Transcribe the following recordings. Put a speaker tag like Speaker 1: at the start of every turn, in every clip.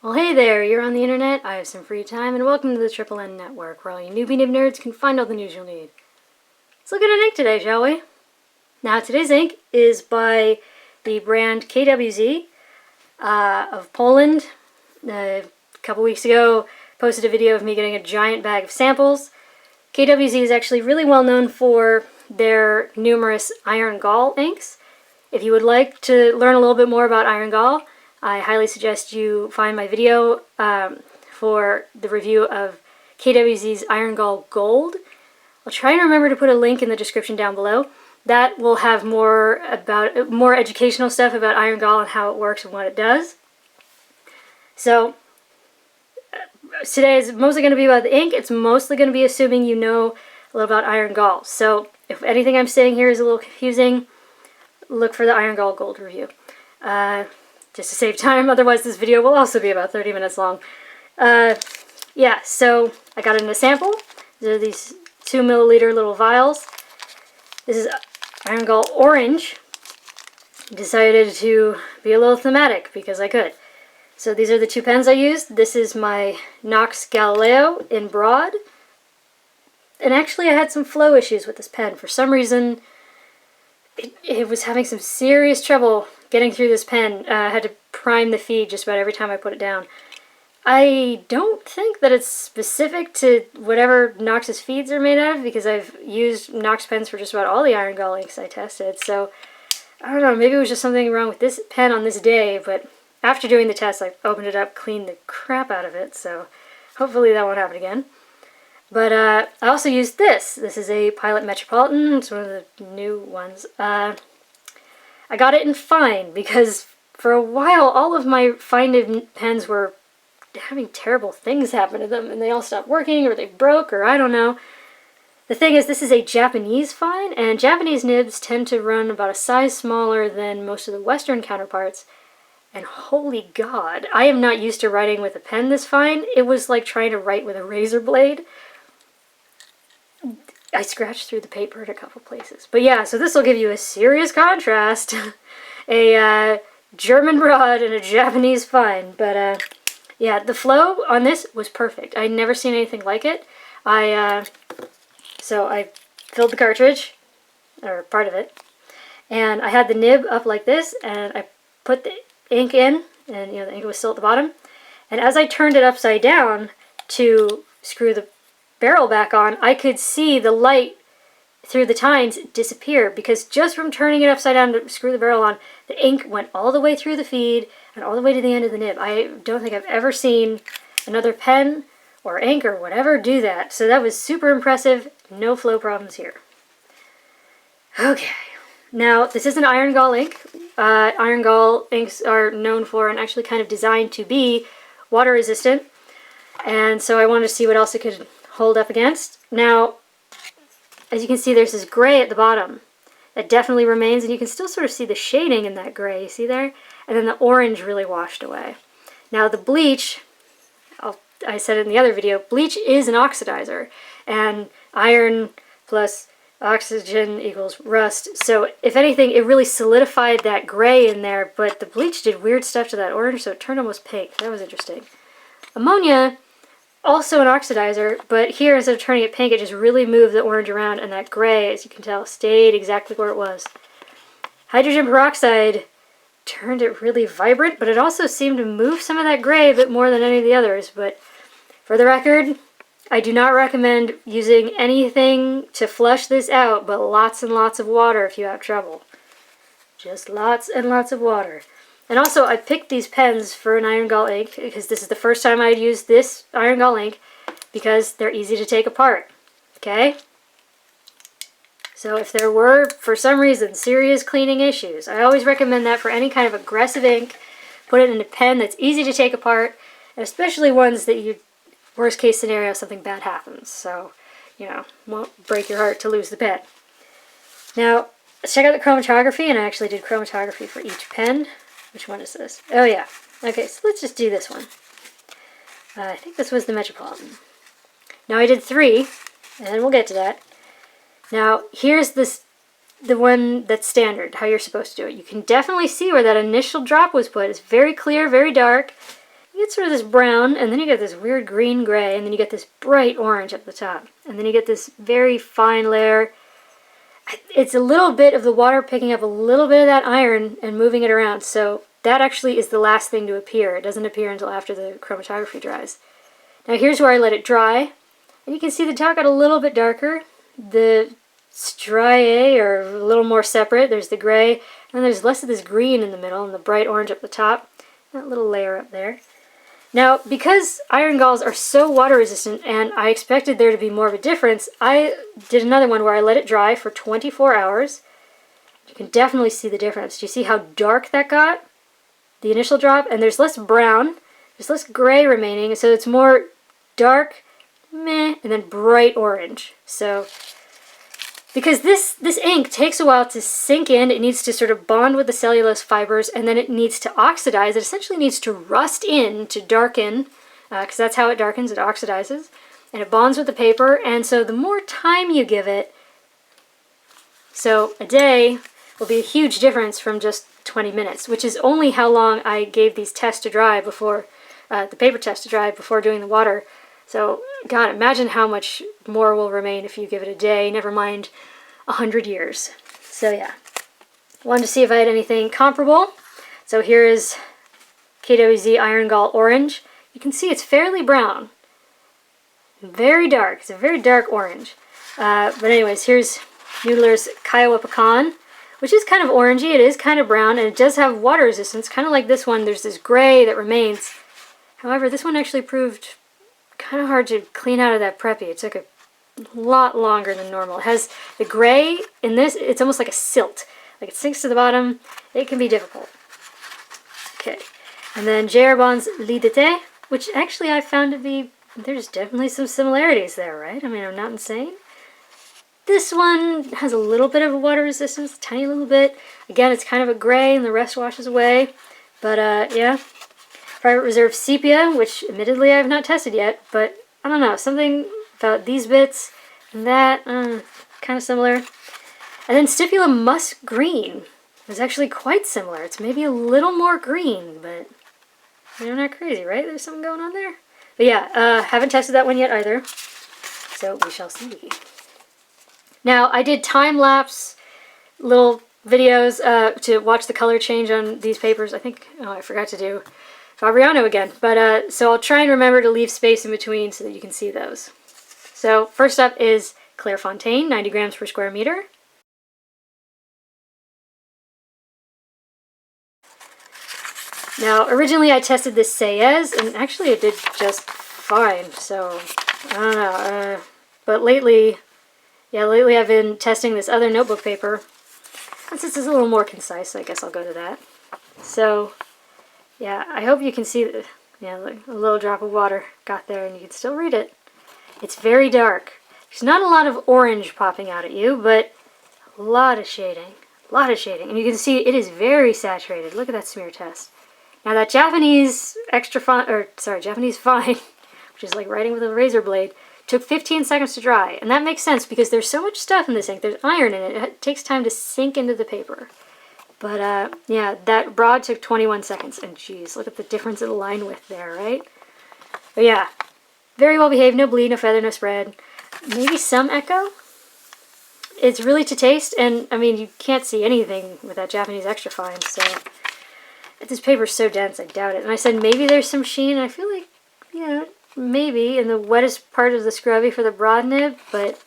Speaker 1: Well, hey there, you're on the internet, I have some free time, and welcome to the Triple N Network, where all you newbie nib nerds can find all the news you'll need. Let's look at an ink today, shall we? Now, today's ink is by the brand K.W.Z of Poland. A couple weeks ago, posted a video of me getting a giant bag of samples. K.W.Z is actually really well known for their numerous Iron-Gall inks. If you would like to learn a little bit more about Iron-Gall, I highly suggest you find my video for the review of K.W.Z's Iron-Gall Gold. I'll try and remember to put a link in the description down below. That will have more educational stuff about Iron-Gall and how it works and what it does. So today is mostly going to be about the ink. It's mostly going to be assuming you know a little about Iron-Gall. So if anything I'm saying here is a little confusing, look for the Iron-Gall Gold review. Just to save time, otherwise this video will also be about 30 minutes long. Yeah, so I got it in a sample. These are these 2 milliliter little vials. This is Iron-Gall Orange. Decided to be a little thematic because I could. So these are the 2 pens I used. This is my Knox Galileo in broad. And actually I had some flow issues with this pen. For some reason, it was having some serious trouble getting through this pen. I had to prime the feed just about every time I put it down. I don't think that it's specific to whatever Knox's feeds are made out of, because I've used Knox pens for just about all the Iron-Gall inks I tested, so I don't know, maybe it was just something wrong with this pen on this day, but after doing the test I opened it up, cleaned the crap out of it, so hopefully that won't happen again. But I also used this. This is a Pilot Metropolitan. It's one of the new ones. I got it in fine because for a while all of my fine nib pens were having terrible things happen to them and they all stopped working or they broke or I don't know. The thing is, this is a Japanese fine, and Japanese nibs tend to run about a size smaller than most of the Western counterparts. And holy God, I am not used to writing with a pen this fine. It was like trying to write with a razor blade. I scratched through the paper in a couple places. But yeah, so this will give you a serious contrast. A German broad and a Japanese fine. But yeah, the flow on this was perfect. I'd never seen anything like it. So I filled the cartridge, or part of it, and I had the nib up like this, and I put the ink in, and you know, the ink was still at the bottom. And as I turned it upside down to screw the barrel back on, I could see the light through the tines disappear, because just from turning it upside down to screw the barrel on, the ink went all the way through the feed and all the way to the end of the nib. I don't think I've ever seen another pen or ink or whatever do that. So that was super impressive. No flow problems here. Okay, now this is an Iron-Gall ink. Iron-Gall inks are known for and actually kind of designed to be water resistant. And so I wanted to see what else it could hold up against. Now, as you can see, there's this gray at the bottom that definitely remains, and you can still sort of see the shading in that gray, you see there? And then the orange really washed away. Now the bleach, I said it in the other video, bleach is an oxidizer, and iron plus oxygen equals rust. So if anything, it really solidified that gray in there, but the bleach did weird stuff to that orange, so it turned almost pink. That was interesting. Ammonia, also an oxidizer, but here instead of turning it pink, it just really moved the orange around, and that gray, as you can tell, stayed exactly where it was. Hydrogen peroxide turned it really vibrant, but it also seemed to move some of that gray a bit more than any of the others. But for the record, I do not recommend using anything to flush this out but lots and lots of water if you have trouble. Just lots and lots of water. And also, I picked these pens for an Iron-Gall ink because this is the first time I'd used this Iron-Gall ink, because they're easy to take apart. Okay? So if there were, for some reason, serious cleaning issues, I always recommend that for any kind of aggressive ink. Put it in a pen that's easy to take apart, and especially ones that you, worst case scenario, something bad happens. So, you know, won't break your heart to lose the pen. Now, let's check out the chromatography, and I actually did chromatography for each pen. Which one is this? Oh yeah. Okay, so let's just do this one. I think this was the Metropolitan. Now I did 3, and we'll get to that. Now here's the one that's standard, how you're supposed to do it. You can definitely see where that initial drop was put. It's very clear, very dark. you get sort of this brown, and then you get this weird green-gray, and then you get this bright orange at the top. And then you get this very fine layer. It's a little bit of the water picking up a little bit of that iron and moving it around. So that actually is the last thing to appear. It doesn't appear until after the chromatography dries. Now here's where I let it dry. And you can see the top got a little bit darker. The striae are a little more separate. There's the gray, and there's less of this green in the middle and the bright orange up the top. That little layer up there. Now, because Iron-Galls are so water resistant, and I expected there to be more of a difference, I did another one where I let it dry for 24 hours. You can definitely see the difference. Do you see how dark that got? The initial drop, and there's less brown, there's less gray remaining, so it's more dark, meh, and then bright orange. So, because this ink takes a while to sink in, it needs to sort of bond with the cellulose fibers, and then it needs to oxidize. It essentially needs to rust in to darken, because that's how it darkens, it oxidizes, and it bonds with the paper, and so the more time you give it, so a day will be a huge difference from just 20 minutes, which is only how long I gave these tests to dry before, the paper test to dry before doing the water. So, God, imagine how much more will remain if you give it a day, never mind 100 years. So yeah, wanted to see if I had anything comparable. So here is K.W.Z Iron-Gall Orange. You can see it's fairly brown. Very dark. It's a very dark orange. But anyways, here's Noodler's Kiowa Pecan, which is kind of orangey. It is kind of brown, and it does have water resistance, kind of like this one. There's this gray that remains. However, this one actually proved kind of hard to clean out of that preppy. It took a lot longer than normal. It has the gray in this, it's almost like a silt. Like it sinks to the bottom. It can be difficult. Okay. And then J.R. Bond's Lit d'été, which actually I found to be, there's definitely some similarities there, right? I mean, I'm not insane. This one has a little bit of a water resistance, a tiny little bit. Again, it's kind of a gray and the rest washes away. But yeah. Private Reserve Sepia, which admittedly I have not tested yet, but I don't know, something about these bits and that, kind of similar. And then Stipula Musk Green is actually quite similar. It's maybe a little more green, but they're not crazy, right? There's something going on there. But yeah, haven't tested that one yet either, so we shall see. Now, I did time-lapse little videos to watch the color change on these papers. I think, oh, I forgot to do Fabriano again, but so I'll try and remember to leave space in between so that you can see those. So first up is Clairefontaine, 90 grams per square meter. Now originally I tested this Sayez, and actually it did just fine, so I don't know, but lately I've been testing this other notebook paper, and since it's a little more concise, I guess I'll go to that. So yeah, I hope you can see that, yeah, a little drop of water got there and you can still read it. It's very dark. There's not a lot of orange popping out at you, but a lot of shading. A lot of shading. And you can see it is very saturated. Look at that smear test. Now that Japanese Japanese fine, which is like writing with a razor blade, took 15 seconds to dry. And that makes sense because there's so much stuff in this ink. There's iron in it. It takes time to sink into the paper. But, yeah, that broad took 21 seconds. And, geez, look at the difference in line width there, right? But, yeah, very well behaved. No bleed, no feather, no spread. Maybe some echo. It's really to taste. And, I mean, you can't see anything with that Japanese extra fine. So, this paper's so dense, I doubt it. And I said maybe there's some sheen. And I feel like, you know, maybe in the wettest part of the scrubby for the broad nib. But,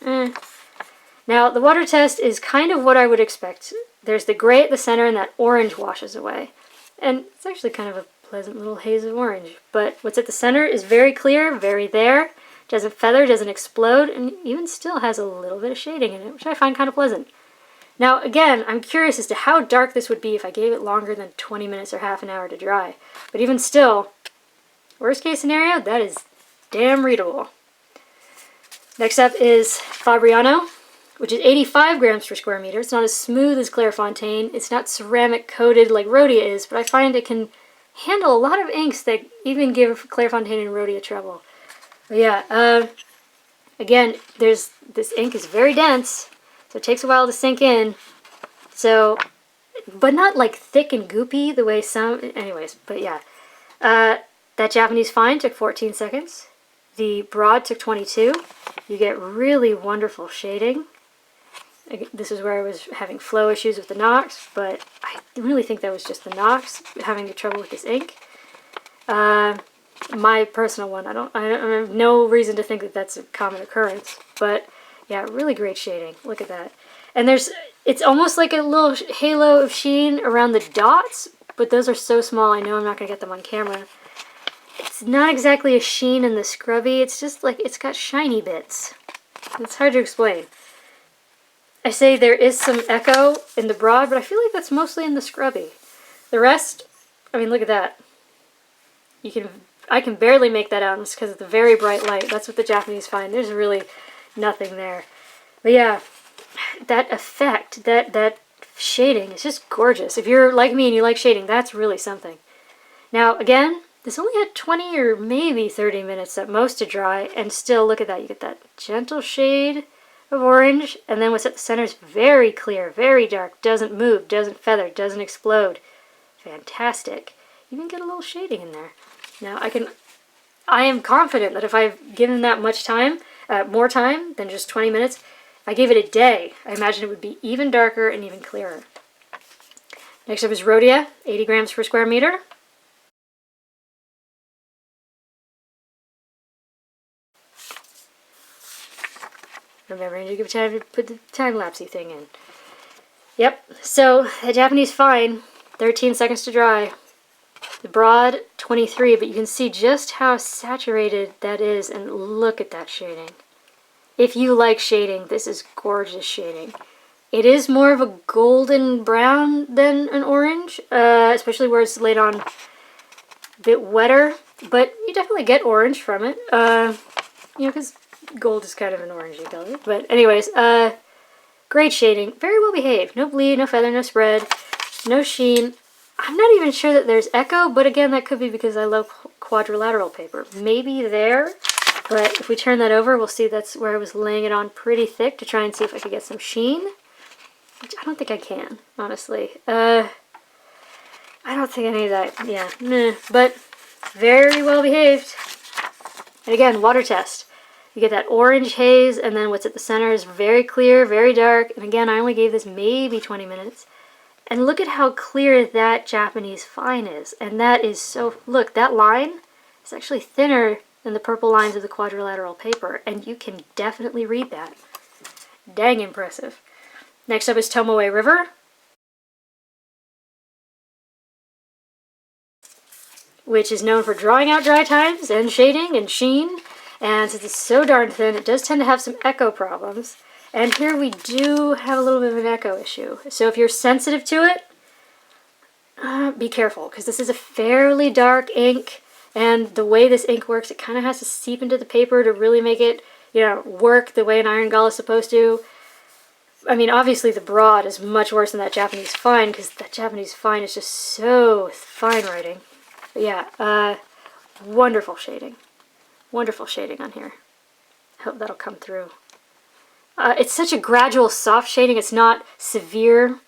Speaker 1: Now, the water test is kind of what I would expect. There's the gray at the center and that orange washes away. And it's actually kind of a pleasant little haze of orange. But what's at the center is very clear, very there. Doesn't feather, doesn't explode, and even still has a little bit of shading in it, which I find kind of pleasant. Now, again, I'm curious as to how dark this would be if I gave it longer than 20 minutes or half an hour to dry. But even still, worst case scenario, that is damn readable. Next up is Fabriano, which is 85 grams per square meter. It's not as smooth as Clairefontaine. It's not ceramic coated like Rhodia is, but I find it can handle a lot of inks that even give Clairefontaine and Rhodia trouble. But yeah, again, this ink is very dense, so it takes a while to sink in. So, but not like thick and goopy the way some, anyways, but yeah. that Japanese fine took 14 seconds. The broad took 22. You get really wonderful shading. This is where I was having flow issues with the Knox, but I really think that was just the Knox having trouble with this ink. My personal one, I have no reason to think that that's a common occurrence, but yeah, really great shading. Look at that. And it's almost like a little halo of sheen around the dots, but those are so small, I know I'm not going to get them on camera. It's not exactly a sheen in the scrubby, it's just like it's got shiny bits. It's hard to explain. I say there is some echo in the broad, but I feel like that's mostly in the scrubby. The rest, I mean, look at that. I can barely make that out because of the very bright light. That's what the Japanese find. There's really nothing there. But yeah, that effect, that shading is just gorgeous. If you're like me and you like shading, that's really something. Now, again, this only had 20 or maybe 30 minutes at most to dry, and still, look at that. You get that gentle shade of orange, and then what's at the center is very clear, very dark, doesn't move, doesn't feather, doesn't explode. Fantastic. You can get a little shading in there. Now, I am confident that if I've given that much time, more time than just 20 minutes, if I gave it a day, I imagine it would be even darker and even clearer. Next up is Rhodia, 80 grams per square meter. Remembering to give time to put the time-lapsey thing in. Yep, so the Japanese fine, 13 seconds to dry. The broad, 23, but you can see just how saturated that is, and look at that shading. If you like shading, this is gorgeous shading. It is more of a golden brown than an orange, especially where it's laid on a bit wetter, but you definitely get orange from it, because gold is kind of an orangey color. But anyways, great shading, very well behaved. No bleed, no feather, no spread, no sheen. I'm not even sure that there's echo, but again, that could be because I love quadrilateral paper. Maybe there, but if we turn that over, we'll see that's where I was laying it on pretty thick to try and see if I could get some sheen, which I don't think I can, honestly. I don't think any of that, yeah, meh, but very well behaved. And again, water test. You get that orange haze, and then what's at the center is very clear, very dark, and again, I only gave this maybe 20 minutes. And look at how clear that Japanese fine is. And that is so, look, that line is actually thinner than the purple lines of the quadrilateral paper. And you can definitely read that. Dang impressive. Next up is Tomoe River. Which is known for drawing out dry times and shading and sheen. And since it's so darn thin, it does tend to have some echo problems. And here we do have a little bit of an echo issue. So if you're sensitive to it, be careful, because this is a fairly dark ink, and the way this ink works, it kind of has to seep into the paper to really make it, work the way an Iron-Gall is supposed to. I mean, obviously the broad is much worse than that Japanese fine, because that Japanese fine is just so fine writing. But yeah, wonderful shading. Wonderful shading on here. I hope that'll come through. It's such a gradual soft shading. It's not severe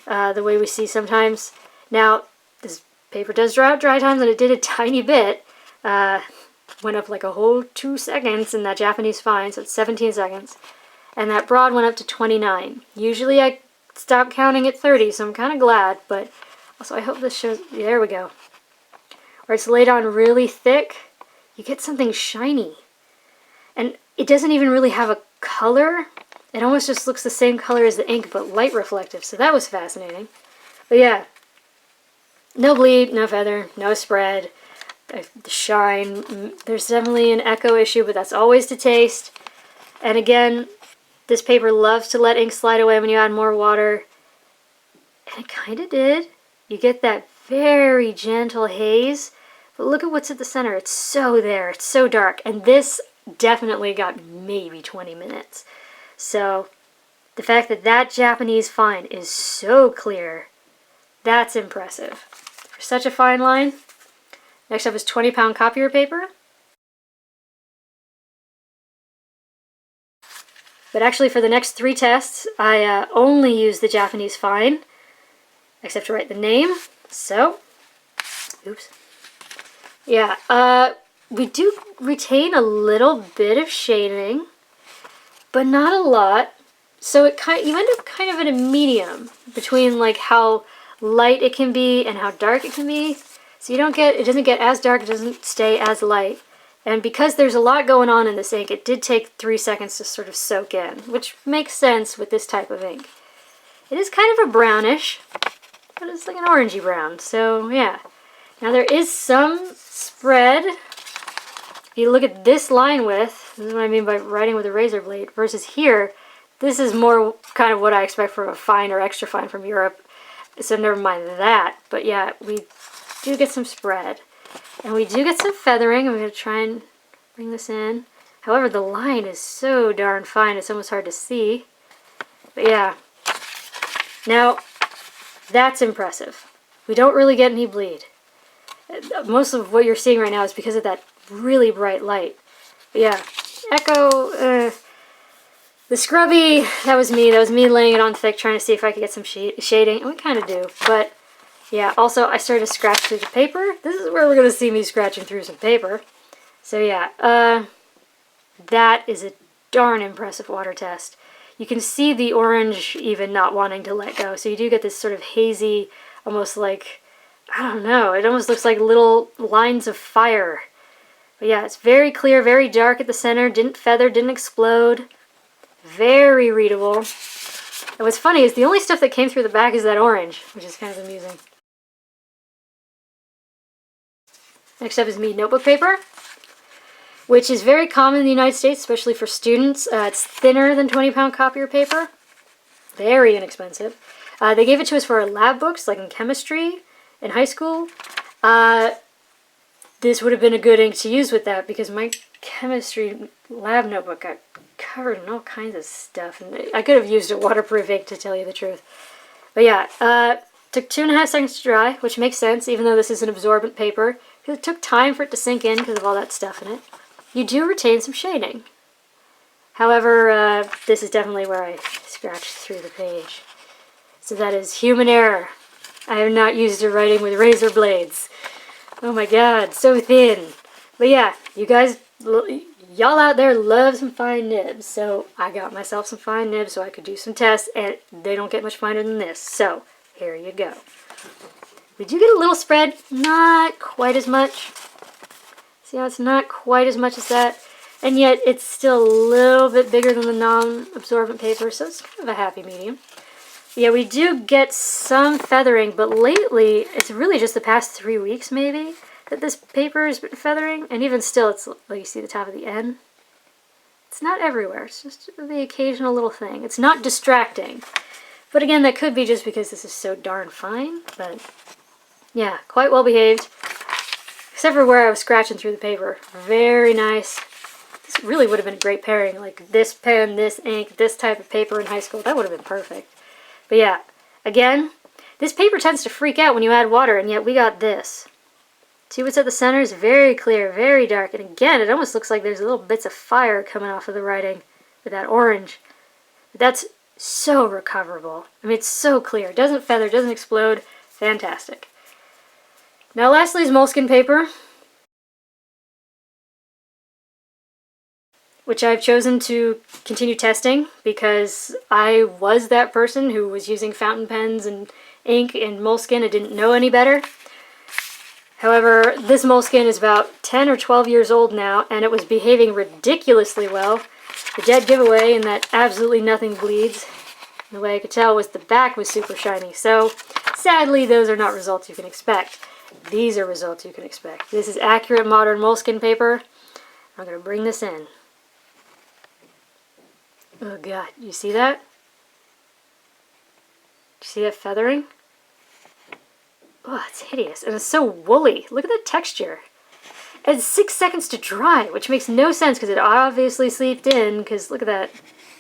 Speaker 1: the way we see sometimes. Now, this paper does draw out dry times, and it did a tiny bit. Went up like a whole 2 seconds in that Japanese fine, so it's 17 seconds. And that broad went up to 29. Usually I stop counting at 30, so I'm kind of glad, but also I hope this shows, there we go. Where it's laid on really thick, you get something shiny. And it doesn't even really have a color. It almost just looks the same color as the ink, but light reflective, so that was fascinating. But yeah, no bleed, no feather, no spread, the shine. There's definitely an echo issue, but that's always to taste. And again, this paper loves to let ink slide away when you add more water. And it kind of did. You get that very gentle haze, but look at what's at the center. It's so there, it's so dark, and this definitely got maybe 20 minutes. So the fact that that Japanese fine is so clear, that's impressive. For such a fine line. Next up is 20-pound copier paper. But actually for the next 3 tests, I only used the Japanese fine, except to write the name. So, oops. Yeah, we do retain a little bit of shading, but not a lot. So you end up kind of in a medium between like how light it can be and how dark it can be. So it doesn't get as dark, it doesn't stay as light. And because there's a lot going on in this ink, it did take 3 seconds to sort of soak in, which makes sense with this type of ink. It is kind of a brownish, but it's like an orangey brown, so yeah. Now there is some spread. If you look at this line width, this is what I mean by writing with a razor blade, versus here, this is more kind of what I expect from a fine or extra fine from Europe, so never mind that. But yeah, we do get some spread. And we do get some feathering. I'm going to try and bring this in. However, the line is so darn fine, it's almost hard to see. But yeah. Now, that's impressive. We don't really get any bleed. Most of what you're seeing right now is because of that really bright light. But yeah, Echo, the scrubby, that was me. That was me laying it on thick, trying to see if I could get some shading. And we kind of do, but yeah, also I started to scratch through the paper. This is where we're going to see me scratching through some paper. So yeah, that is a darn impressive water test. You can see the orange even not wanting to let go. So you do get this sort of hazy, almost like, I don't know, it almost looks like little lines of fire. But yeah, it's very clear, very dark at the center, didn't feather, didn't explode. Very readable. And what's funny is the only stuff that came through the back is that orange, which is kind of amusing. Next up is Mead Notebook Paper, which is very common in the United States, especially for students. It's thinner than 20-pound copier paper. Very inexpensive. They gave it to us for our lab books, like in chemistry in high school. This would have been a good ink to use with that because my chemistry lab notebook got covered in all kinds of stuff. And I could have used a waterproof ink, to tell you the truth. But yeah, took 2.5 seconds to dry, which makes sense, even though this is an absorbent paper. Because it took time for it to sink in because of all that stuff in it. You do retain some shading. However, this is definitely where I scratched through the page. So that is human error. I am not used to writing with razor blades. Oh my god, so thin. But yeah, you guys, y'all out there love some fine nibs. So I got myself some fine nibs so I could do some tests, and they don't get much finer than this. So here you go. We do get a little spread, not quite as much. See how it's not quite as much as that? And yet it's still a little bit bigger than the non-absorbent paper, so it's kind of a happy medium. Yeah, we do get some feathering, but lately, it's really just the past 3 weeks maybe that this paper has been feathering. And even still, it's like you see the top of the N. It's not everywhere, it's just the occasional little thing. It's not distracting. But again, that could be just because this is so darn fine, but yeah, quite well behaved. Except for where I was scratching through the paper. Very nice. This really would have been a great pairing. Like this pen, this ink, this type of paper in high school. That would have been perfect. But yeah, again, this paper tends to freak out when you add water, and yet we got this. See what's at the center is very clear, very dark. And again, it almost looks like there's little bits of fire coming off of the writing with that orange. But that's so recoverable. I mean, it's so clear. It doesn't feather, doesn't explode. Fantastic. Now lastly is Moleskine paper, which I've chosen to continue testing because I was that person who was using fountain pens and ink and Moleskine and didn't know any better. However, this Moleskine is about 10 or 12 years old now, and it was behaving ridiculously well. The dead giveaway in that absolutely nothing bleeds. The way I could tell was the back was super shiny, so sadly those are not results you can expect. These are results you can expect. This is accurate modern Moleskine paper. I'm going to bring this in. Oh god, you see that? You see that feathering? Oh, it's hideous. And it's so woolly. Look at the texture. It's 6 seconds to dry, which makes no sense because it obviously seeped in, because look at that.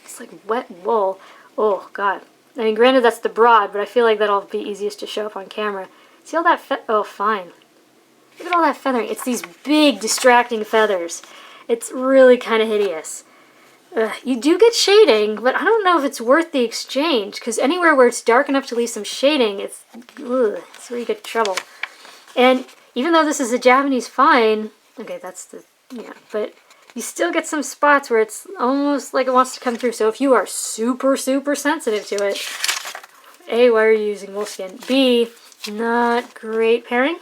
Speaker 1: It's like wet wool. Oh god. I mean, granted that's the broad, but I feel like that'll be easiest to show up on camera. See all that oh, fine. Look at all that feathering. It's these big, distracting feathers. It's really kind of hideous. You do get shading, but I don't know if it's worth the exchange, because anywhere where it's dark enough to leave some shading, it's where you get trouble. And even though this is a Japanese fine, okay, that's the, yeah, but you still get some spots where it's almost like it wants to come through. So if you are super, super sensitive to it, A, why are you using Moleskine? B, not great pairing.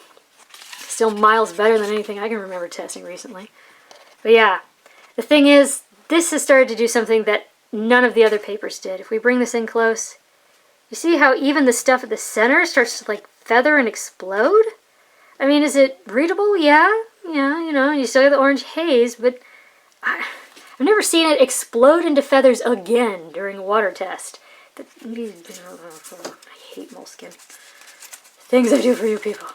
Speaker 1: Still miles better than anything I can remember testing recently. But yeah, the thing is, this has started to do something that none of the other papers did. If we bring this in close, you see how even the stuff at the center starts to like feather and explode? I mean, is it readable? Yeah, you know, you still get the orange haze, but I've never seen it explode into feathers again during a water test. I hate Moleskine. Things I do for you people.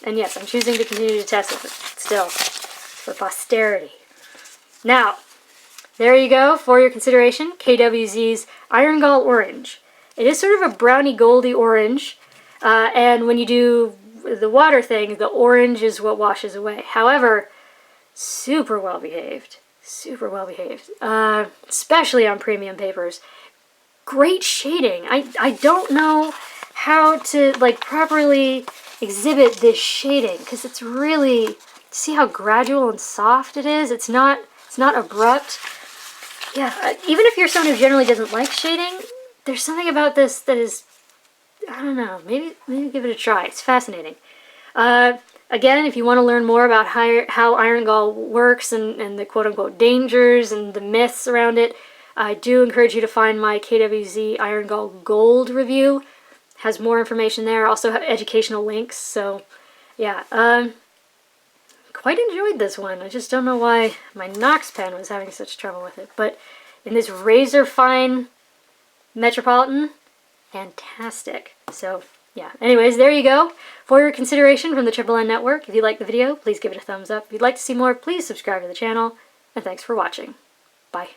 Speaker 1: And yes, I'm choosing to continue to test it, but still, for posterity. Now, there you go for your consideration, K.W.Z's Iron-Gall Orange. It is sort of a browny goldy orange, and when you do the water thing, the orange is what washes away. However, super well behaved. Super well behaved. Especially on premium papers. Great shading. I don't know how to like properly exhibit this shading because it's really, see how gradual and soft it is? It's not abrupt. Yeah, even if you're someone who generally doesn't like shading, there's something about this that is, I don't know, maybe give it a try. It's fascinating. Again, if you want to learn more about how Iron-Gall works and the quote-unquote dangers and the myths around it, I do encourage you to find my K.W.Z Iron-Gall Gold review. It has more information there. I also have educational links, so yeah. Quite enjoyed this one. I just don't know why my Knox pen was having such trouble with it. But in this razor fine Metropolitan, fantastic. So yeah, anyways, there you go. For your consideration from the Triple N Network, if you liked the video, please give it a thumbs up. If you'd like to see more, please subscribe to the channel. And thanks for watching. Bye.